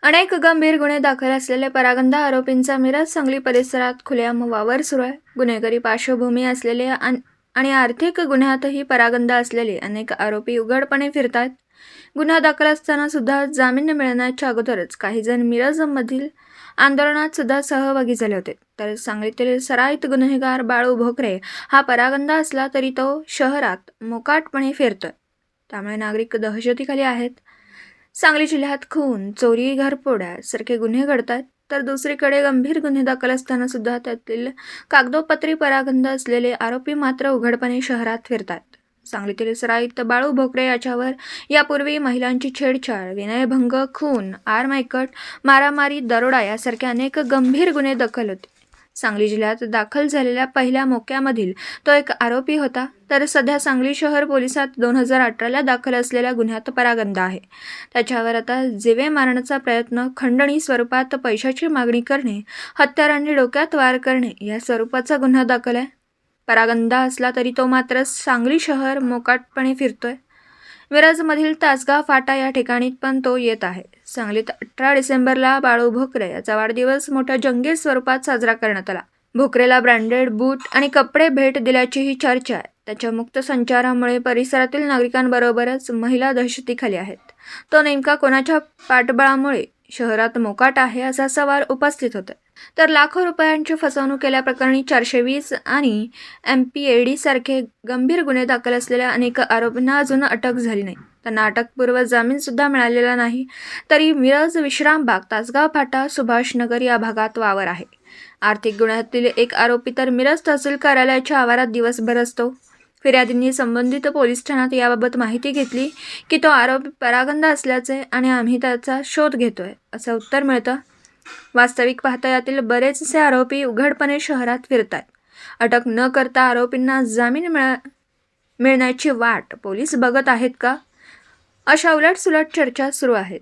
अनेक गंभीर गुन्हे दाखल असलेले परागंदा आरोपींचा मिरज सांगली परिसरात खुलेआम वावर सुरू आहे. गुन्हेगारी पार्श्वभूमी असलेले आणि आर्थिक गुन्ह्यातही परागंदा असलेले अनेक आरोपी उघडपणे फिरतात. गुन्हा दाखल असताना सुद्धा जामीन मिळण्याच्या अगोदरच काही जण मिरजमधील आंदोलनात सुद्धा सहभागी झाले होते. तर सांगलीतील सराईत गुन्हेगार बाळू भोकरे हा परागंदा असला तरी तो शहरात मोकाटपणे फिरतोय. त्यामुळे नागरिक दहशतीखाली आहेत. सांगली जिल्ह्यात खून, चोरी, घरफोड्यासारखे गुन्हे घडतात, तर दुसरीकडे गंभीर गुन्हे दाखल असताना सुद्धा त्यातील कागदोपत्री परागंदा असलेले आरोपी मात्र उघडपणे शहरात फिरतात. सांगलीतील सराईत बाळू भोकरे याच्यावर यापूर्वी महिलांची छेडछाड, विनयभंग, खून, आरमायकट, मारामारी, दरोडा यासारखे अनेक गंभीर गुन्हे दाखल होते. सांगली जिल्ह्यात दाखल झालेल्या पहिल्या मोक्यामधील तो एक आरोपी होता. तर सध्या सांगली शहर पोलिसात 2018ला दाखल असलेल्या गुन्ह्यात परागंदा आहे. त्याच्यावर आता जीवे मारण्याचा प्रयत्न, खंडणी स्वरूपात पैशाची मागणी करणे, हत्यारांनी डोक्यात वार करणे या स्वरूपाचा गुन्हा दाखल आहे. परागंदा असला तरी तो मात्र सांगली शहर मोकाटपणे फिरतोय. मिरजमधील तासगाव फाटा या ठिकाणी पण तो येत आहे. सांगलीत 18 डिसेंबरला बाळू भोकरे याचा वाढदिवस मोठ्या जंगी स्वरूपात साजरा करण्यात आला. भोकरेला ब्रँडेड बूट आणि कपडे भेट दिल्याचीही चर्चा आहे. त्याच्या मुक्त संचारामुळे परिसरातील नागरिकांबरोबरच महिला दहशतीखाली आहेत. तो नेमका कोणाच्या पाठबळामुळे शहरात मोकाट आहे असा सवाल उपस्थित होता. तर लाखो रुपयांची फसवणूक केल्याप्रकरणी 420 आणि MPAD सारखे गंभीर गुन्हे दाखल असलेल्या अनेक आरोपींना अजून अटक झाली नाही. त्यांना अटकपूर्व जामीन सुद्धा मिळालेला नाही. तरी मिरज, विश्रामबाग, तासगाव फाटा, सुभाषनगर या भागात वावर आहे. आर्थिक गुन्ह्यातील एक आरोपी तर मिरज तहसील कार्यालयाच्या आवारात दिवसभर असतो. फिर्यादींनी संबंधित पोलीस ठाण्यात याबाबत माहिती घेतली की तो आरोपी परागंदा असल्याचे आणि आम्ही त्याचा शोध घेतोय असं उत्तर मिळतं. वास्तविक पाहता यातील बरेचसे आरोपी उघडपणे शहरात फिरतात. अटक न करता आरोपींना जामीन मिळण्याची वाट पोलीस बघत आहेत का, अशा उलटसुलट चर्चा सुरू आहेत.